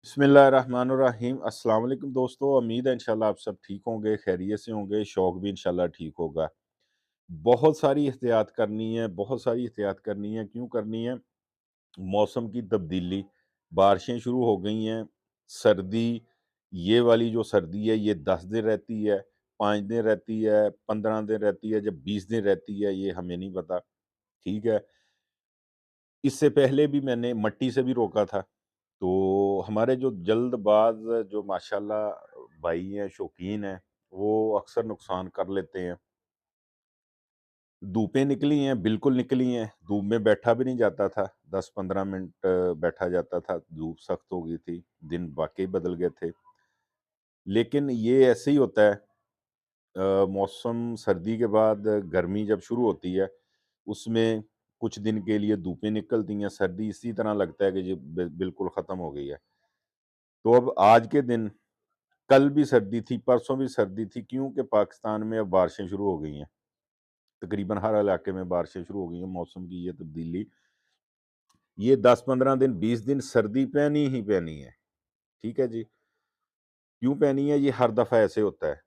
बिस्मिल्लाहिर्रहमानिर्रहीम। अस्सलाम वालेकुम दोस्तों, उम्मीद है इंशाल्लाह आप सब ठीक होंगे, खैरियत से होंगे, शौक भी इंशाल्लाह ठीक होगा। बहुत सारी एहतियात करनी है, बहुत सारी एहतियात करनी है। क्यों करनी है? मौसम की तब्दीली, बारिशें शुरू हो गई हैं, सर्दी, ये वाली जो सर्दी है ये 10 दिन रहती है, 5 दिन रहती है, 15 दिन रहती है, जब 20 दिन रहती है ये हमें नहीं पता, ठीक है? इससे पहले भी मैंने मट्टी से भी रोका था। तो हमारे जो जल्दबाज़ जो माशाल्लाह भाई हैं, शौकीन हैं, वो अक्सर नुकसान कर लेते हैं। धूपें निकली हैं, बिल्कुल निकली हैं, धूप में बैठा भी नहीं जाता था, 10-15 मिनट बैठा जाता था, धूप सख्त हो गई थी, दिन वाक़ई बदल गए थे। लेकिन ये ऐसे ही होता है, मौसम सर्दी के बाद गर्मी जब शुरू होती है, उसमें कुछ दिन के लिए धूपें निकलती हैं, सर्दी इसी तरह लगता है कि ये बिल्कुल ख़त्म हो गई है। तो अब आज के दिन कल भी सर्दी थी, परसों भी सर्दी थी, क्योंकि पाकिस्तान में अब बारिशें शुरू हो गई हैं। तकरीबन हर इलाके में बारिशें शुरू हो गई हैं, मौसम की ये तब्दीली, ये 10-15 दिन, 20 दिन सर्दी पहनी ही पहनी है, ठीक है जी? क्यों पहनी है? ये हर दफ़ा ऐसे होता है।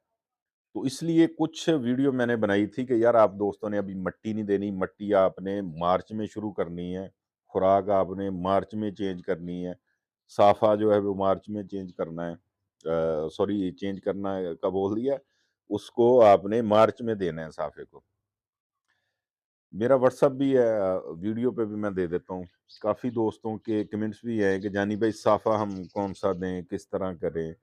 तो इसलिए कुछ वीडियो मैंने बनाई थी कि यार आप दोस्तों ने अभी मट्टी नहीं देनी, मट्टी आपने मार्च में शुरू करनी है, खुराक आपने मार्च में चेंज करनी है, साफ़ा जो है वो मार्च में चेंज करना है। सॉरी चेंज करना है का बोल दिया, उसको आपने मार्च में देना है साफ़े को। मेरा व्हाट्सएप भी है, वीडियो पे भी मैं दे देता हूँ। काफ़ी दोस्तों के कमेंट्स भी हैं कि जानी भाई साफ़ा हम कौन-सा दें, किस तरह करें?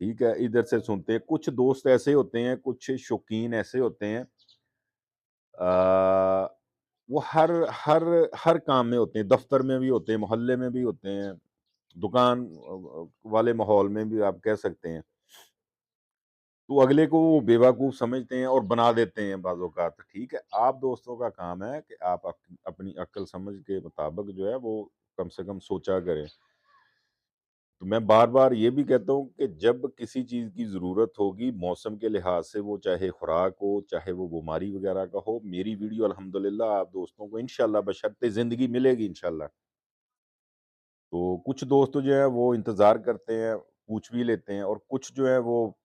ठीक है, इधर से सुनते हैं। कुछ दोस्त ऐसे होते हैं, कुछ शौकीन ऐसे होते हैं, अ, वो हर हर हर काम में होते हैं, दफ़्तर में भी होते हैं, मोहल्ले में भी होते हैं, दुकान वाले माहौल में भी आप कह सकते हैं। तो अगले को वो बेवकूफ़ समझते हैं और बना देते हैं बाज़ औक़ात, ठीक है? आप दोस्तों का काम है कि आप अपनी अक्ल समझ के मुताबिक जो है वो कम से कम सोचा करें। तो मैं बार-बार ये भी कहता हूँ कि जब किसी चीज़ की ज़रूरत होगी, मौसम के लिहाज से, वो चाहे खुराक हो, चाहे वो बीमारी वगैरह का हो, मेरी वीडियो अल्हम्दुलिल्लाह आप दोस्तों को इंशाअल्लाह बशर्ते ज़िंदगी मिलेगी इंशाअल्लाह। तो कुछ दोस्त जो हैं वो इंतज़ार करते हैं, पूछ भी लेते हैं, और कुछ जो है वो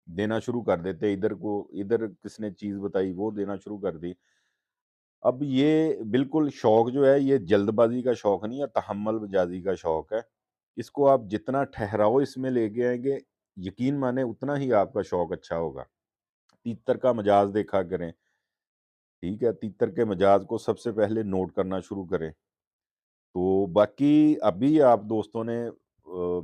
देना शुरू कर देते हैं, इधर किसने चीज़ बताई, वो देना शुरू कर दी। अब ये बिल्कुल शौक जो है, ये जल्दबाज़ी का शौक नहीं है, तहम्मुल-बजाज़ी का शौक है। इसको आप जितना ठहराव इसमें लेके आएँगे, यकीन माने उतना ही आपका शौक अच्छा होगा। तीतर का मजाज देखा करें, ठीक है? तीतर के मजाज को सबसे पहले नोट करना शुरू करें। तो बाकी अभी आप दोस्तों ने,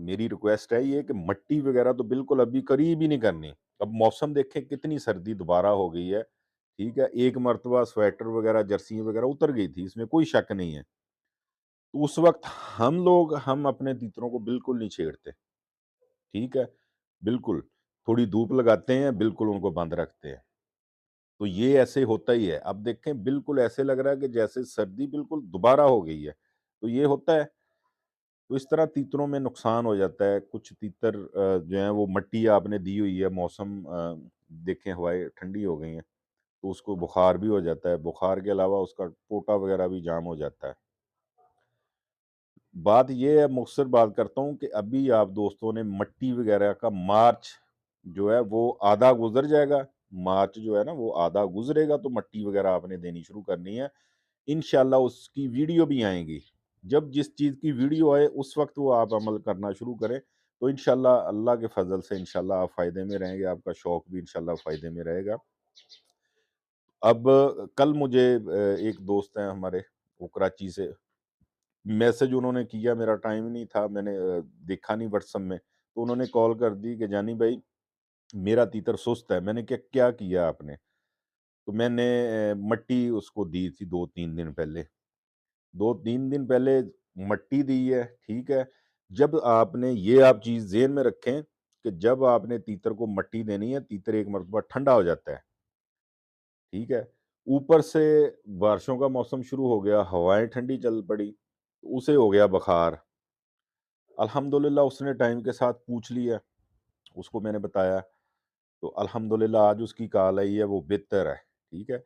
मेरी रिक्वेस्ट है ये कि मट्टी वगैरह तो बिल्कुल अभी करीब ही नहीं करनी। अब मौसम देखें कितनी सर्दी दोबारा हो गई है, ठीक है? एक मर्तबा स्वेटर वगैरह, जर्सी वगैरह उतर गई थी, इसमें कोई शक नहीं है। तो उस वक़्त हम अपने तीतरों को बिल्कुल नहीं छेड़ते, ठीक है? बिल्कुल, थोड़ी धूप लगाते हैं, बिल्कुल उनको बंद रखते हैं। तो ये ऐसे होता ही है। अब देखें बिल्कुल ऐसे लग रहा है कि जैसे सर्दी बिल्कुल दोबारा हो गई है। तो ये होता है। तो इस तरह तीतरों में नुकसान हो जाता है। कुछ तीतर जो हैं वो मट्टी आपने दी हुई है, मौसम देखें हवाएँ ठंडी हो गई हैं, तो उसको बुखार भी हो जाता है। बुखार के अलावा उसका पोटा वगैरह भी जाम हो जाता है। बात ये है, मुख़्तसर बात करता हूँ कि अभी आप दोस्तों ने मट्टी वगैरह का मार्च जो है वो आधा गुज़र जाएगा, मार्च जो है ना वो आधा गुज़रेगा तो मट्टी वगैरह आपने देनी शुरू करनी है। इंशाअल्लाह उसकी वीडियो भी आएँगी। जब जिस चीज़ की वीडियो आए उस वक़्त वो आप अमल करना शुरू करें, तो इंशाअल्लाह अल्लाह के फ़ज़ल से इंशाअल्लाह आप फ़ायदे में रहेंगे, आपका शौक भी इंशाअल्लाह फ़ायदे में रहेगा। अब कल मुझे एक दोस्त हैं हमारे, वो कराची से, मैसेज उन्होंने किया, मेरा टाइम नहीं था, मैंने देखा नहीं व्हाट्सएप में, तो उन्होंने कॉल कर दी कि जानी भाई मेरा तीतर सुस्त है। मैंने कहा क्या किया आपने? तो मैंने मट्टी उसको दी थी 2-3 दिन पहले। 2-3 दिन पहले मट्टी दी है, ठीक है? जब आपने ये आप चीज़ ज़हन में रखें कि जब आपने तीतर को मट्टी देनी है, तीतर एक मर्तबा ठंडा हो जाता है, ठीक है? ऊपर से बारिशों का मौसम शुरू हो गया, हवाएँ ठंडी चल पड़ी, उसे हो गया बुखार। अल्हम्दुलिल्लाह उसने टाइम के साथ पूछ लिया, उसको मैंने बताया, तो अल्हम्दुलिल्लाह आज उसकी कॉल आई है, वो बेहतर है, ठीक है?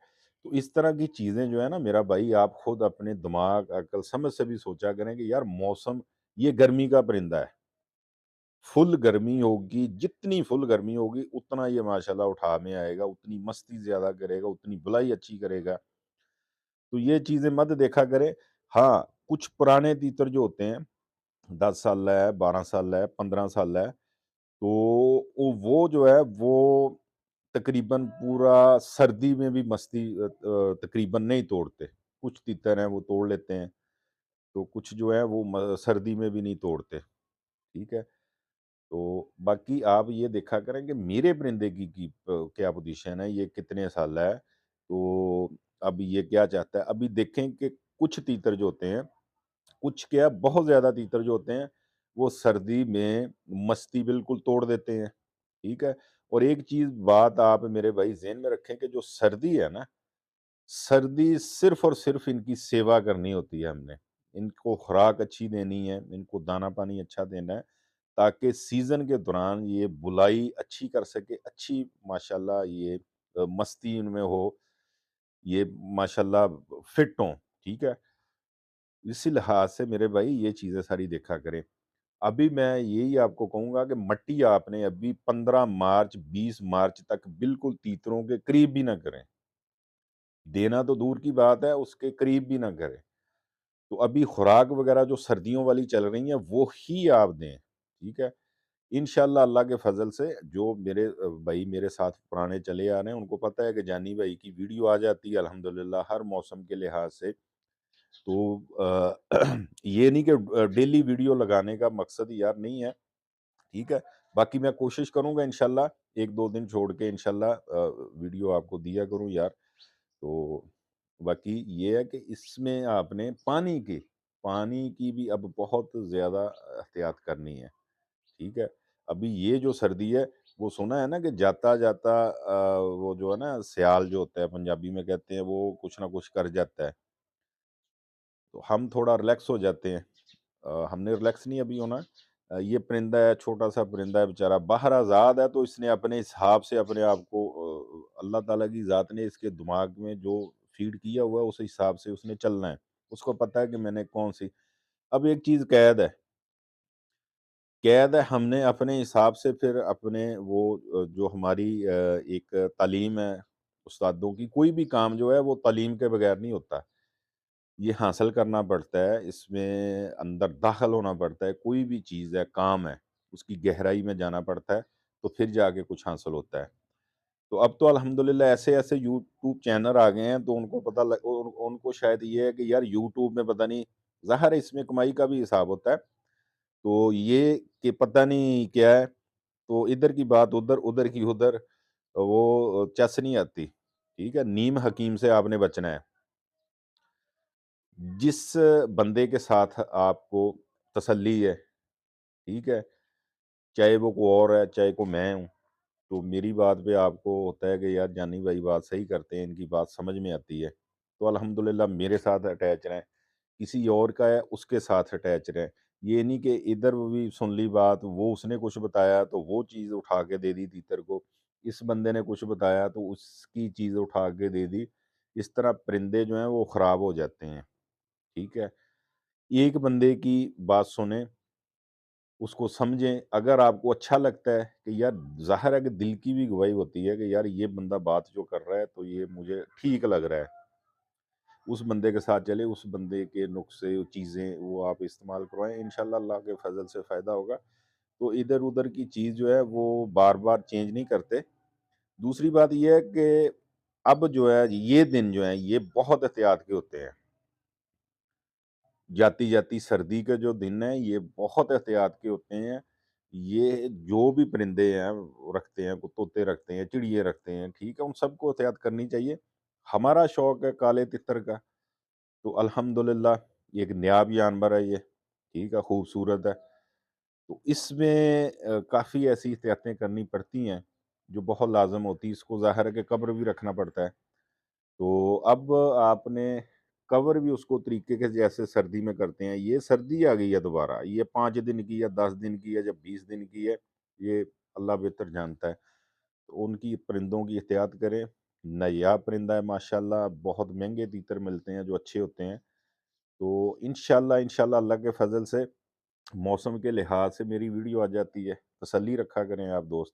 तो इस तरह की चीज़ें जो है ना मेरा भाई, आप खुद अपने दिमाग, अक्ल, समझ से भी सोचा करें कि यार मौसम یہ گرمی کا پرندہ ہے، فل گرمی ہوگی، جتنی فل گرمی ہوگی اتنا یہ ماشاءاللہ اٹھا میں آئے گا، اتنی مستی زیادہ کرے گا، اتنی بلائی اچھی کرے گا، تو یہ چیزیں مت دیکھا کریں۔ ہاں، کچھ پرانے تیتر جو ہوتے ہیں 10 سال ہے، 12 سال ہے، 15 سال ہے، تو وہ جو ہے وہ تقریباً پورا سردی میں بھی مستی تقریباً نہیں توڑتے، کچھ تیتر ہیں وہ توڑ لیتے ہیں، تو کچھ جو ہے وہ سردی میں بھی نہیں توڑتے، ٹھیک ہے؟ تو باقی آپ یہ دیکھا کریں کہ میرے پرندے کی کیا پوزیشن ہے، یہ کتنے سال ہے، تو اب یہ کیا چاہتا ہے، ابھی دیکھیں کہ کچھ تیتر جو ہوتے ہیں، کچھ کیا بہت زیادہ تیتر جو ہوتے ہیں وہ سردی میں مستی بالکل توڑ دیتے ہیں، ٹھیک ہے؟ اور ایک چیز بات آپ میرے بھائی ذہن میں رکھیں کہ جو سردی ہے نا، سردی صرف اور صرف ان کی سیوا کرنی ہوتی ہے ہم نے، ان کو خوراک اچھی دینی ہے، ان کو دانہ پانی اچھا دینا ہے، تاکہ سیزن کے دوران یہ بلائی اچھی کر سکے، اچھی ماشاءاللہ یہ مستی ان میں ہو، یہ ماشاءاللہ فٹ ہوں، ٹھیک ہے؟ اسی لحاظ سے میرے بھائی یہ چیزیں ساری دیکھا کریں۔ ابھی میں یہی آپ کو کہوں گا کہ مٹی آپ نے ابھی 15 مارچ 20 مارچ تک بالکل تیتروں کے قریب بھی نہ کریں، دینا تو دور کی بات ہے، اس کے قریب بھی نہ کریں۔ تو ابھی خوراک وغیرہ جو سردیوں والی چل رہی ہیں وہ ہی آپ دیں، ٹھیک ہے؟ انشاءاللہ اللہ کے فضل سے جو میرے بھائی میرے ساتھ پرانے چلے آ رہے ہیں ان کو پتہ ہے کہ جانی بھائی کی ویڈیو آ جاتی ہے الحمدللہ ہر موسم کے لحاظ سے، تو یہ نہیں کہ ڈیلی ویڈیو لگانے کا مقصد یار نہیں ہے، ٹھیک ہے؟ باقی میں کوشش کروں گا انشاءاللہ ایک دو دن چھوڑ کے انشاءاللہ ویڈیو آپ کو دیا کروں یار، تو باقی یہ ہے کہ اس میں آپ نے پانی کی بھی اب بہت زیادہ احتیاط کرنی ہے، ٹھیک ہے؟ ابھی یہ جو سردی ہے وہ سنا ہے نا کہ جاتا جاتا وہ جو ہے نا سیال جو ہوتا ہے پنجابی میں کہتے ہیں وہ کچھ نہ کچھ کر جاتا ہے، تو ہم تھوڑا ریلیکس ہو جاتے ہیں، ہم نے ریلیکس نہیں ابھی ہونا، یہ پرندہ ہے چھوٹا سا پرندہ ہے بیچارہ باہر آزاد ہے، تو اس نے اپنے حساب سے اپنے آپ کو اللہ تعالیٰ کی ذات نے اس کے دماغ میں جو فیڈ کیا ہوا ہے اس حساب سے اس نے چلنا ہے، اس کو پتہ ہے کہ میں نے کون سی، اب ایک چیز قید ہے ہم نے اپنے حساب سے پھر اپنے وہ جو ہماری ایک تعلیم ہے استادوں کی، کوئی بھی کام جو ہے وہ تعلیم کے بغیر نہیں ہوتا، یہ حاصل کرنا پڑتا ہے، اس میں اندر داخل ہونا پڑتا ہے، کوئی بھی چیز ہے کام ہے اس کی گہرائی میں جانا پڑتا ہے تو پھر جا کے کچھ حاصل ہوتا ہے، تو اب تو الحمدللہ ایسے ایسے یوٹیوب چینل آ گئے ہیں تو ان کو پتہ ان کو شاید یہ ہے کہ یار یوٹیوب میں پتہ نہیں، ظاہر ہے اس میں کمائی کا بھی حساب ہوتا ہے، تو یہ کہ پتہ نہیں کیا ہے، تو ادھر کی بات ادھر، ادھر کی ادھر، وہ چس نہیں آتی، ٹھیک ہے؟ نیم حکیم سے آپ نے بچنا ہے، جس بندے کے ساتھ آپ کو تسلی ہے، ٹھیک ہے؟ چاہے وہ کوئی اور ہے چاہے کوئی میں ہوں، تو میری بات پہ آپ کو ہوتا ہے کہ یار جانی بھائی بات صحیح کرتے ہیں، ان کی بات سمجھ میں آتی ہے، تو الحمدللہ میرے ساتھ اٹیچ رہیں، کسی اور کا ہے اس کے ساتھ اٹیچ رہیں، یہ نہیں کہ ادھر بھی سن لی بات، وہ اس نے کچھ بتایا تو وہ چیز اٹھا کے دے دی تیتر کو، اس بندے نے کچھ بتایا تو اس کی چیز اٹھا کے دے دی، اس طرح پرندے جو ہیں وہ خراب ہو جاتے ہیں، ٹھیک ہے؟ ایک بندے کی بات سنیں، اس کو سمجھیں، اگر آپ کو اچھا لگتا ہے کہ یار ظاہر ہے کہ دل کی بھی گواہی ہوتی ہے کہ یار یہ بندہ بات جو کر رہا ہے تو یہ مجھے ٹھیک لگ رہا ہے، اس بندے کے ساتھ چلے، اس بندے کے نسخے چیزیں وہ آپ استعمال کروائیں، انشاءاللہ اللہ کے فضل سے فائدہ ہوگا، تو ادھر ادھر کی چیز جو ہے وہ بار بار چینج نہیں کرتے۔ دوسری بات یہ ہے کہ اب جو ہے یہ دن جو ہیں یہ بہت احتیاط کے ہوتے ہیں، جاتی جاتی سردی کے جو دن ہیں یہ بہت احتیاط کے ہوتے ہیں، یہ جو بھی پرندے ہیں رکھتے ہیں، طوطے رکھتے ہیں، چڑیے رکھتے ہیں، ٹھیک ہے، ان سب کو احتیاط کرنی چاہیے، ہمارا شوق ہے کالے تتر کا، تو الحمدللہ یہ ایک نیاب جانور ہے یہ، ٹھیک ہے، خوبصورت ہے، تو اس میں کافی ایسی احتیاطیں کرنی پڑتی ہیں جو بہت لازم ہوتی ہے، اس کو ظاہر ہے کہ قبر بھی رکھنا پڑتا ہے، تو اب آپ نے کور بھی اس کو طریقے کے جیسے سردی میں کرتے ہیں، یہ سردی آ گئی ہے دوبارہ، یہ 5 دن کی یا 10 دن کی ہے یا 20 دن کی ہے، یہ اللہ بہتر جانتا ہے، تو ان کی پرندوں کی احتیاط کریں، نایاب پرندہ ہے ماشاءاللہ، بہت مہنگے تیتر ملتے ہیں جو اچھے ہوتے ہیں، تو انشاءاللہ اللہ کے فضل سے मौसम के लिहाज से मेरी वीडियो आ जाती है, तसल्ली रखा करें आप दोस्त।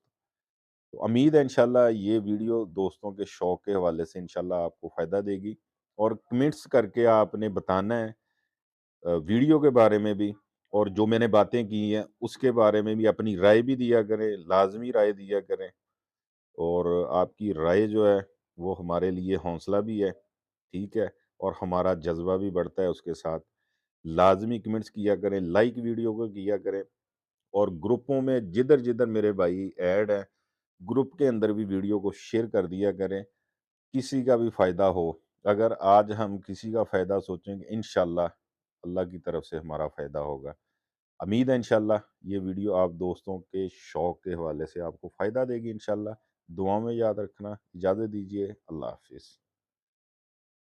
तो उम्मीद है इंशाल्लाह ये वीडियो दोस्तों के शौक के हवाले से इंशाल्लाह आपको फ़ायदा देगी, और कमेंट्स करके आपने बताना है वीडियो के बारे में भी, और जो मैंने बातें की हैं उसके बारे में भी अपनी राय भी दिया करें, लाज़मी राय दिया करें। और आपकी राय जो है वो हमारे लिए हौसला भी है, ठीक है? और हमारा जज़्बा भी बढ़ता है उसके साथ। लाज़मी कमेंट्स किया करें, लाइक वीडियो को किया करें, और ग्रुपों में जिधर-जिधर मेरे भाई ऐड हैं, ग्रुप के अंदर भी वीडियो को शेयर कर दिया करें, किसी का भी फ़ायदा हो। अगर आज हम किसी का फ़ायदा सोचेंगे, इंशाअल्लाह अल्लाह की तरफ से हमारा फ़ायदा होगा। उम्मीद है इंशाअल्लाह ये वीडियो आप दोस्तों के शौक के हवाले से आपको फ़ायदा देगी इंशाअल्लाह। दुआ में याद रखना। इजाज़त दीजिए। अल्लाह हाफ़िज़।